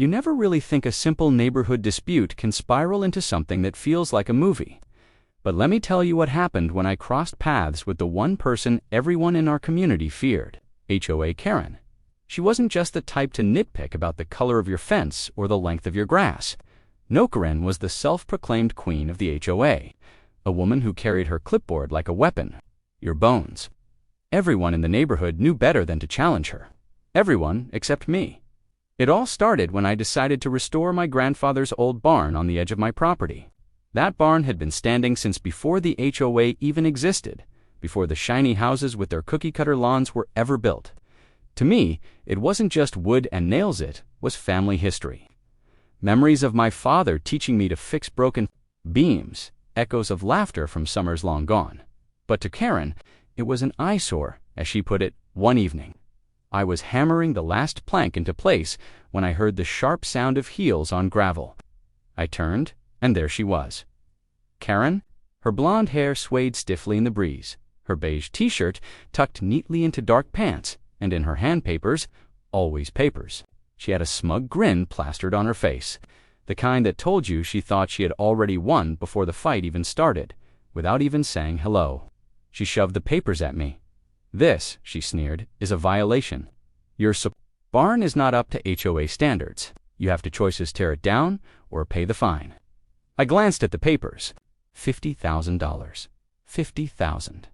You never really think a simple neighborhood dispute can spiral into something that feels like a movie. But let me tell you what happened when I crossed paths with the one person everyone in our community feared, HOA Karen. She wasn't just the type to nitpick about the color of your fence or the length of your grass. No, Karen was the self-proclaimed queen of the HOA, a woman who carried her clipboard like a weapon, your bones. Everyone in the neighborhood knew better than to challenge her. Everyone except me. It all started when I decided to restore my grandfather's old barn on the edge of my property. That barn had been standing since before the HOA even existed, before the shiny houses with their cookie-cutter lawns were ever built. To me, it wasn't just wood and nails, it was family history. Memories of my father teaching me to fix broken beams, echoes of laughter from summers long gone. But to Karen, it was an eyesore, as she put it, one evening. I was hammering the last plank into place when I heard the sharp sound of heels on gravel. I turned, and there she was. Karen, her blonde hair swayed stiffly in the breeze, her beige t-shirt tucked neatly into dark pants, and in her hand papers, always papers. She had a smug grin plastered on her face, the kind that told you she thought she had already won before the fight even started, without even saying hello. She shoved the papers at me. "This," she sneered, "is a violation. Your barn is not up to HOA standards. You have two choices: tear it down or pay the fine." I glanced at the papers. $50,000. $50,000.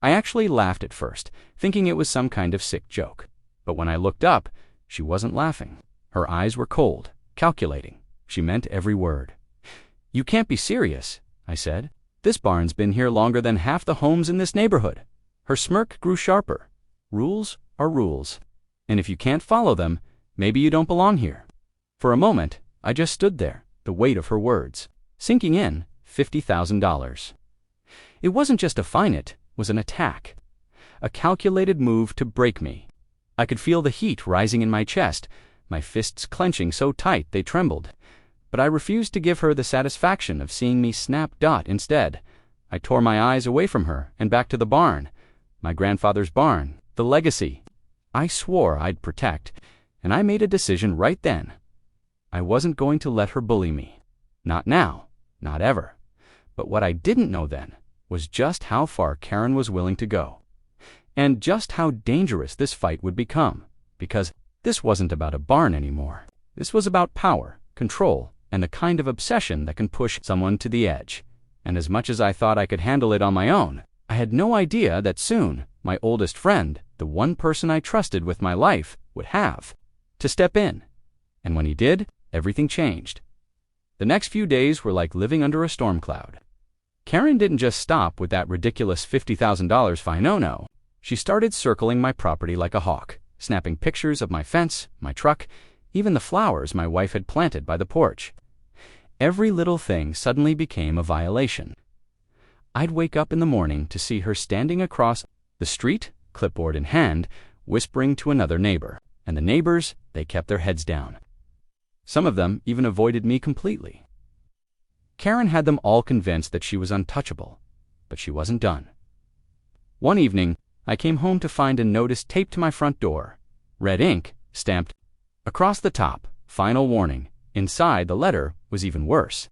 I actually laughed at first, thinking it was some kind of sick joke. But when I looked up, she wasn't laughing. Her eyes were cold, calculating. She meant every word. "You can't be serious," I said. "This barn's been here longer than half the homes in this neighborhood." Her smirk grew sharper. "Rules are rules. And if you can't follow them, maybe you don't belong here." For a moment, I just stood there, the weight of her words, sinking in. $50,000. It wasn't just a fine, it was an attack. A calculated move to break me. I could feel the heat rising in my chest, my fists clenching so tight they trembled. But I refused to give her the satisfaction of seeing me snap. Instead, I tore my eyes away from her and back to the barn. My grandfather's barn, the legacy I swore I'd protect, and I made a decision right then. I wasn't going to let her bully me. Not now, not ever. But what I didn't know then was just how far Karen was willing to go. And just how dangerous this fight would become, because this wasn't about a barn anymore. This was about power, control, and the kind of obsession that can push someone to the edge. And as much as I thought I could handle it on my own, I had no idea that soon my oldest friend, the one person I trusted with my life, would have to step in. And when he did, everything changed. The next few days were like living under a storm cloud. Karen didn't just stop with that ridiculous $50,000 fine. No. She started circling my property like a hawk, snapping pictures of my fence, my truck, even the flowers my wife had planted by the porch. Every little thing suddenly became a violation. I'd wake up in the morning to see her standing across the street, clipboard in hand, whispering to another neighbor. And the neighbors, they kept their heads down. Some of them even avoided me completely. Karen had them all convinced that she was untouchable, but she wasn't done. One evening, I came home to find a notice taped to my front door. Red ink, stamped across the top, "Final warning." Inside, the letter was even worse.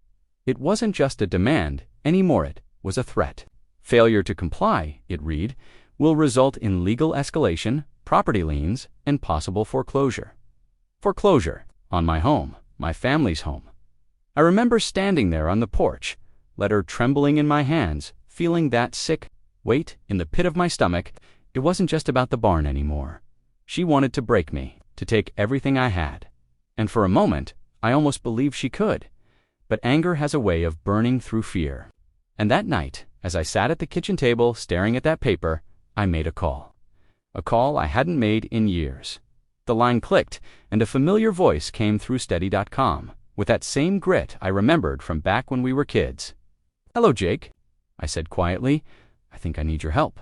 It wasn't just a demand anymore, it was a threat. Failure to comply, it read, will result in legal escalation, property liens, and possible foreclosure. Foreclosure on my home, my family's home. I remember standing there on the porch, letter trembling in my hands, feeling that sick weight in the pit of my stomach. It wasn't just about the barn anymore. She wanted to break me, to take everything I had. And for a moment, I almost believed she could. But anger has a way of burning through fear. And that night, as I sat at the kitchen table staring at that paper, I made a call. A call I hadn't made in years. The line clicked, and a familiar voice came through steady.com, with that same grit I remembered from back when we were kids. "Hello, Jake," I said quietly. "I think I need your help."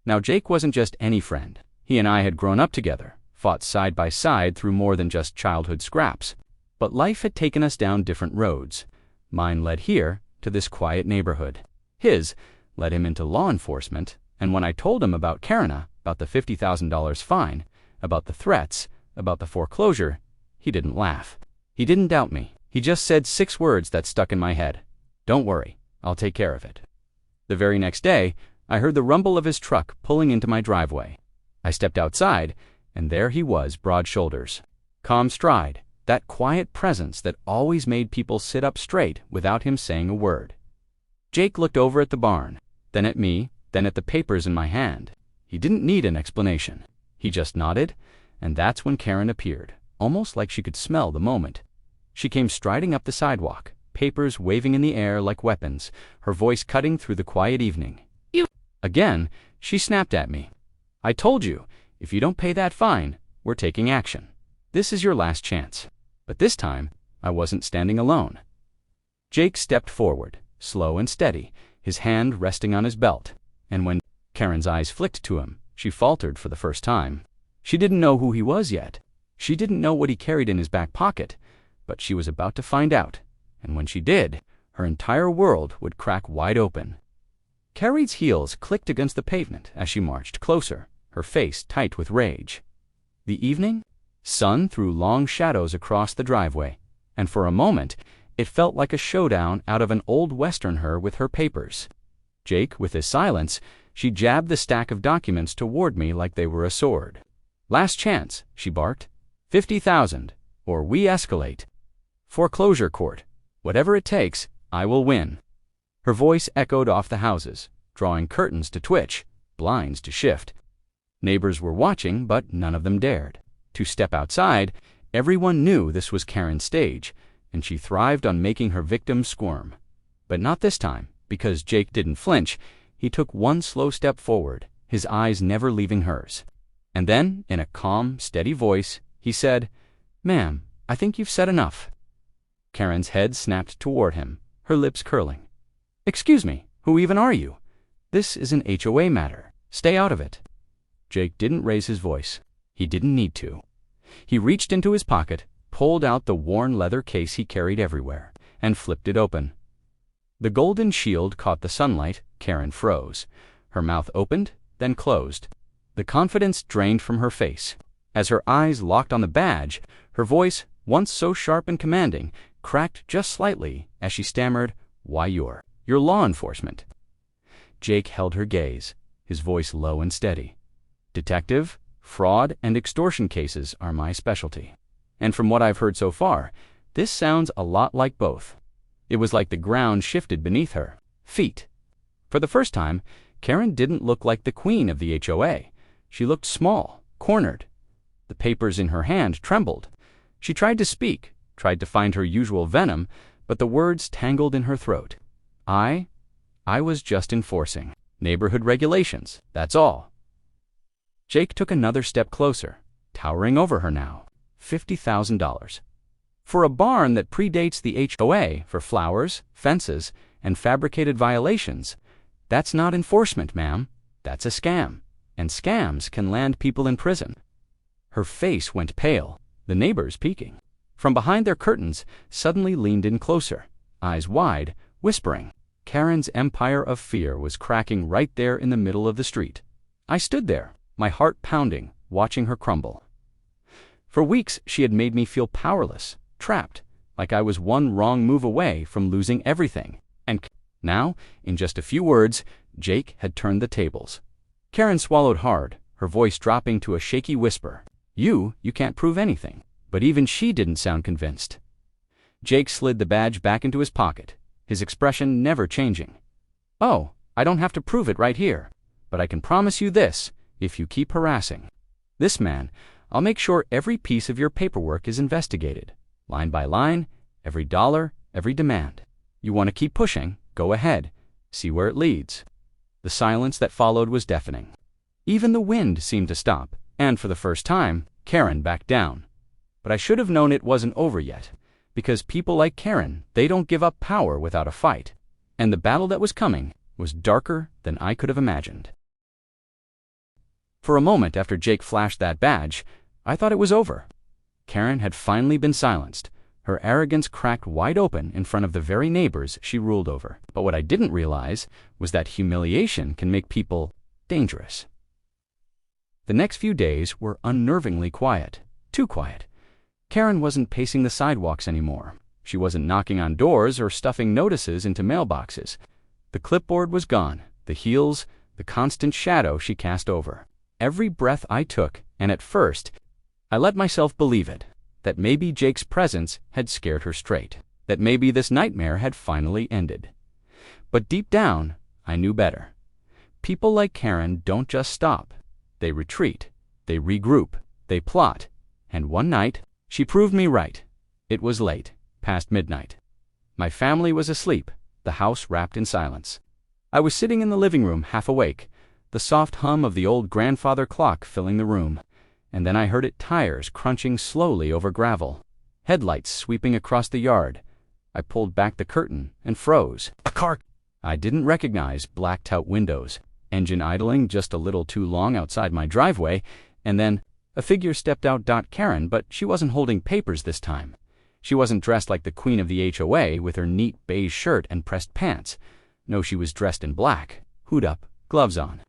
Now, Jake wasn't just any friend. He and I had grown up together, fought side by side through more than just childhood scraps. But life had taken us down different roads. Mine led here, to this quiet neighborhood. His led him into law enforcement, and when I told him about Karen, about the $50,000 fine, about the threats, about the foreclosure, He didn't laugh. He didn't doubt me. He just said 6 words that stuck in my head. "Don't worry, I'll take care of it." The very next day, I heard the rumble of his truck pulling into my driveway. I stepped outside, and there he was, broad shoulders, calm stride, that quiet presence that always made people sit up straight without him saying a word. Jake looked over at the barn, then at me, then at the papers in my hand. He didn't need an explanation. He just nodded, and that's when Karen appeared, almost like she could smell the moment. She came striding up the sidewalk, papers waving in the air like weapons, her voice cutting through the quiet evening. "You!" Again, she snapped at me. "I told you, if you don't pay that fine, we're taking action. This is your last chance." But this time, I wasn't standing alone. Jake stepped forward, slow and steady, his hand resting on his belt, and when Karen's eyes flicked to him, she faltered for the first time. She didn't know who he was yet. She didn't know what he carried in his back pocket, but she was about to find out, and when she did, her entire world would crack wide open. Carrie's heels clicked against the pavement as she marched closer, her face tight with rage. The evening sun threw long shadows across the driveway, and for a moment, it felt like a showdown out of an old western with her papers. Jake, with his silence, she jabbed the stack of documents toward me like they were a sword. "Last chance," she barked. 50,000, or we escalate. Foreclosure court. Whatever it takes, I will win." Her voice echoed off the houses, drawing curtains to twitch, blinds to shift. Neighbors were watching, but none of them dared to step outside. Everyone knew this was Karen's stage, and she thrived on making her victims squirm. But not this time, because Jake didn't flinch. He took one slow step forward, his eyes never leaving hers. And then, in a calm, steady voice, he said, "Ma'am, I think you've said enough." Karen's head snapped toward him, her lips curling. "Excuse me, who even are you? This is an HOA matter. Stay out of it." Jake didn't raise his voice. He didn't need to. He reached into his pocket, pulled out the worn leather case he carried everywhere, and flipped it open. The golden shield caught the sunlight. Karen froze. Her mouth opened, then closed. The confidence drained from her face. As her eyes locked on the badge, her voice, once so sharp and commanding, cracked just slightly as she stammered, "Why, you're law enforcement." Jake held her gaze, his voice low and steady. "Detective, fraud, and extortion cases are my specialty. And from what I've heard so far, this sounds a lot like both." It was like the ground shifted beneath her feet. For the first time, Karen didn't look like the queen of the HOA. She looked small, cornered. The papers in her hand trembled. She tried to speak, tried to find her usual venom, but the words tangled in her throat. I was just enforcing neighborhood regulations, that's all." Jake took another step closer, towering over her now. $50,000. For a barn that predates the HOA for flowers, fences, and fabricated violations, that's not enforcement, ma'am. That's a scam. And scams can land people in prison. Her face went pale, the neighbors peeking. From behind their curtains, suddenly leaned in closer, eyes wide, whispering. Karen's empire of fear was cracking right there in the middle of the street. I stood there, my heart pounding, watching her crumble. For weeks, she had made me feel powerless, trapped, like I was one wrong move away from losing everything. And now, in just a few words, Jake had turned the tables. Karen swallowed hard, her voice dropping to a shaky whisper. You can't prove anything." But even she didn't sound convinced. Jake slid the badge back into his pocket, his expression never changing. "Oh, I don't have to prove it right here, but I can promise you this, if you keep harassing this man, I'll make sure every piece of your paperwork is investigated, line by line, every dollar, every demand. You want to keep pushing? Go ahead. See where it leads." The silence that followed was deafening. Even the wind seemed to stop, and for the first time, Karen backed down. But I should have known it wasn't over yet, because people like Karen, they don't give up power without a fight. And the battle that was coming was darker than I could have imagined. For a moment after Jake flashed that badge, I thought it was over. Karen had finally been silenced, her arrogance cracked wide open in front of the very neighbors she ruled over. But what I didn't realize was that humiliation can make people dangerous. The next few days were unnervingly quiet, too quiet. Karen wasn't pacing the sidewalks anymore. She wasn't knocking on doors or stuffing notices into mailboxes. The clipboard was gone, the heels, the constant shadow she cast over every breath I took, and at first, I let myself believe it, that maybe Jake's presence had scared her straight, that maybe this nightmare had finally ended. But deep down, I knew better. People like Karen don't just stop. They retreat, they regroup, they plot, and one night, she proved me right. It was late, past midnight. My family was asleep, the house wrapped in silence. I was sitting in the living room, half awake, the soft hum of the old grandfather clock filling the room, and then I heard its tires crunching slowly over gravel, headlights sweeping across the yard. I pulled back the curtain and froze. A car! I didn't recognize blacked-out windows, engine idling just a little too long outside my driveway, and then a figure stepped out. Karen, but she wasn't holding papers this time. She wasn't dressed like the queen of the HOA with her neat beige shirt and pressed pants. No, she was dressed in black, hood up, gloves on.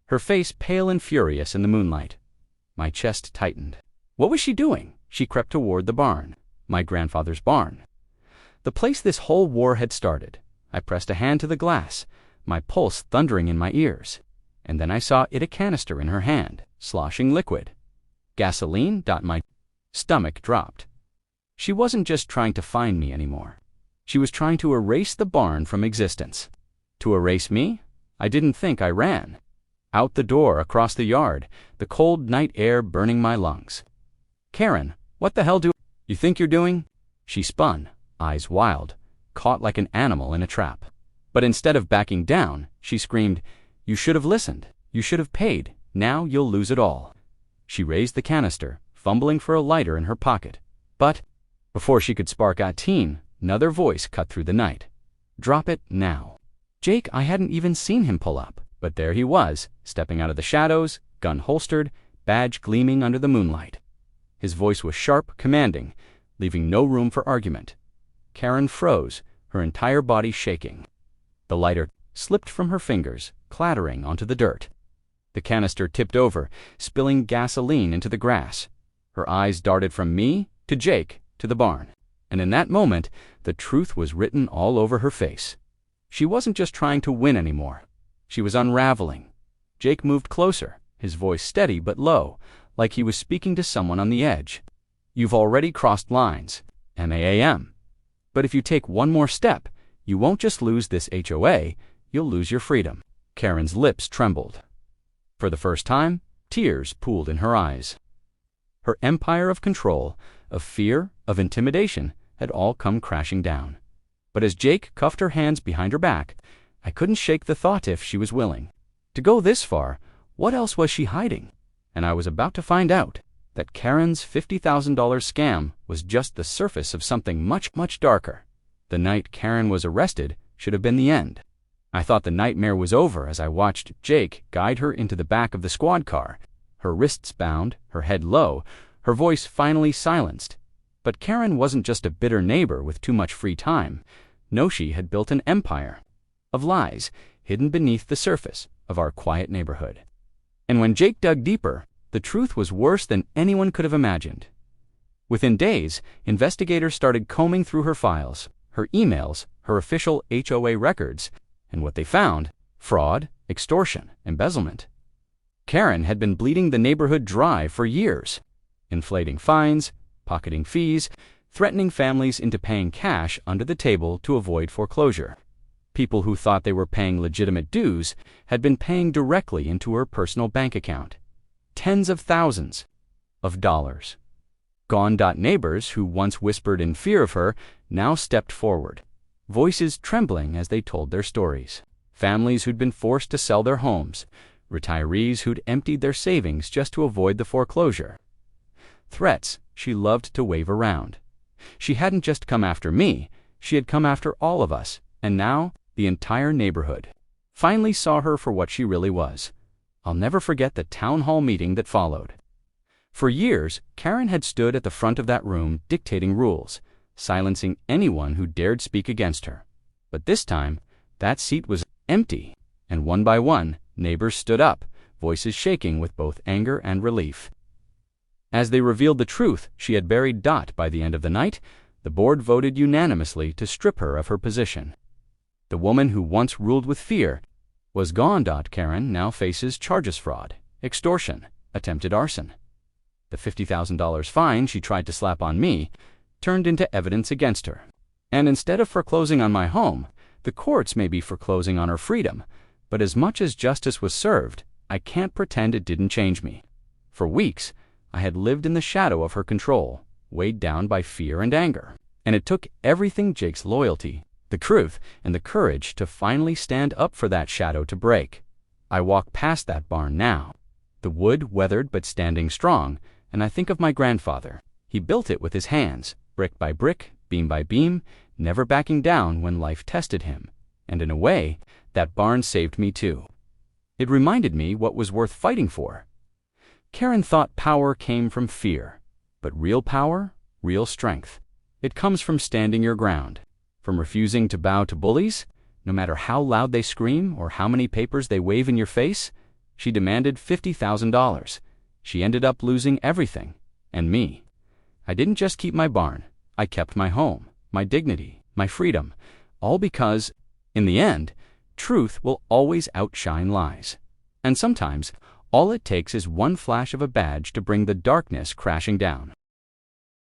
Her face pale and furious in the moonlight. My chest tightened. What was she doing? She crept toward the barn, my grandfather's barn. The place this whole war had started. I pressed a hand to the glass, my pulse thundering in my ears, and then I saw a canister in her hand, sloshing liquid. Gasoline? My stomach dropped. She wasn't just trying to find me anymore. She was trying to erase the barn from existence. To erase me? I didn't think. I ran. Out the door, across the yard, the cold night air burning my lungs. Karen, what the hell do you think you're doing? She spun, eyes wild, caught like an animal in a trap. But instead of backing down, she screamed, "You should have listened. You should have paid. Now you'll lose it all." She raised the canister, fumbling for a lighter in her pocket. But before she could spark a teen, another voice cut through the night. "Drop it now." Jake, I hadn't even seen him pull up, but there he was, stepping out of the shadows, gun holstered, badge gleaming under the moonlight. His voice was sharp, commanding, leaving no room for argument. Karen froze, her entire body shaking. The lighter slipped from her fingers, clattering onto the dirt. The canister tipped over, spilling gasoline into the grass. Her eyes darted from me to Jake to the barn, and in that moment, the truth was written all over her face. She wasn't just trying to win anymore. She was unraveling. Jake moved closer, his voice steady but low, like he was speaking to someone on the edge. "You've already crossed lines. MAAM. But if you take one more step, you won't just lose this HOA, you'll lose your freedom." Karen's lips trembled. For the first time, tears pooled in her eyes. Her empire of control, of fear, of intimidation, had all come crashing down. But as Jake cuffed her hands behind her back, I couldn't shake the thought if she was willing. To go this far, what else was she hiding? And I was about to find out that Karen's $50,000 scam was just the surface of something much, much darker. The night Karen was arrested should have been the end. I thought the nightmare was over as I watched Jake guide her into the back of the squad car, her wrists bound, her head low, her voice finally silenced. But Karen wasn't just a bitter neighbor with too much free time. No, she had built an empire of lies hidden beneath the surface of our quiet neighborhood. And when Jake dug deeper, the truth was worse than anyone could have imagined. Within days, investigators started combing through her files, her emails, her official HOA records, and what they found: fraud, extortion, embezzlement. Karen had been bleeding the neighborhood dry for years, inflating fines, pocketing fees, threatening families into paying cash under the table to avoid foreclosure. People who thought they were paying legitimate dues had been paying directly into her personal bank account. Tens of thousands of dollars. Gone. Neighbors who once whispered in fear of her now stepped forward, voices trembling as they told their stories. Families who'd been forced to sell their homes, retirees who'd emptied their savings just to avoid the foreclosure. Threats she loved to wave around. She hadn't just come after me, she had come after all of us, and now the entire neighborhood finally saw her for what she really was. I'll never forget the town hall meeting that followed. For years, Karen had stood at the front of that room dictating rules, silencing anyone who dared speak against her. But this time, that seat was empty, and one by one, neighbors stood up, voices shaking with both anger and relief. As they revealed the truth she had buried by the end of the night, the board voted unanimously to strip her of her position. The woman who once ruled with fear was gone. Karen now faces charges: fraud, extortion, attempted arson. The $50,000 fine she tried to slap on me turned into evidence against her. And instead of foreclosing on my home, the courts may be foreclosing on her freedom, but as much as justice was served, I can't pretend it didn't change me. For weeks, I had lived in the shadow of her control, weighed down by fear and anger. And it took everything: Jake's loyalty, the truth, and the courage to finally stand up for that shadow to break. I walk past that barn now, the wood weathered but standing strong, and I think of my grandfather. He built it with his hands, brick by brick, beam by beam, never backing down when life tested him. And in a way, that barn saved me too. It reminded me what was worth fighting for. Karen thought power came from fear, but real power, real strength, it comes from standing your ground, from refusing to bow to bullies, no matter how loud they scream or how many papers they wave in your face. She demanded $50,000. She ended up losing everything, and me. I didn't just keep my barn, I kept my home, my dignity, my freedom, all because, in the end, truth will always outshine lies. And sometimes, all it takes is one flash of a badge to bring the darkness crashing down.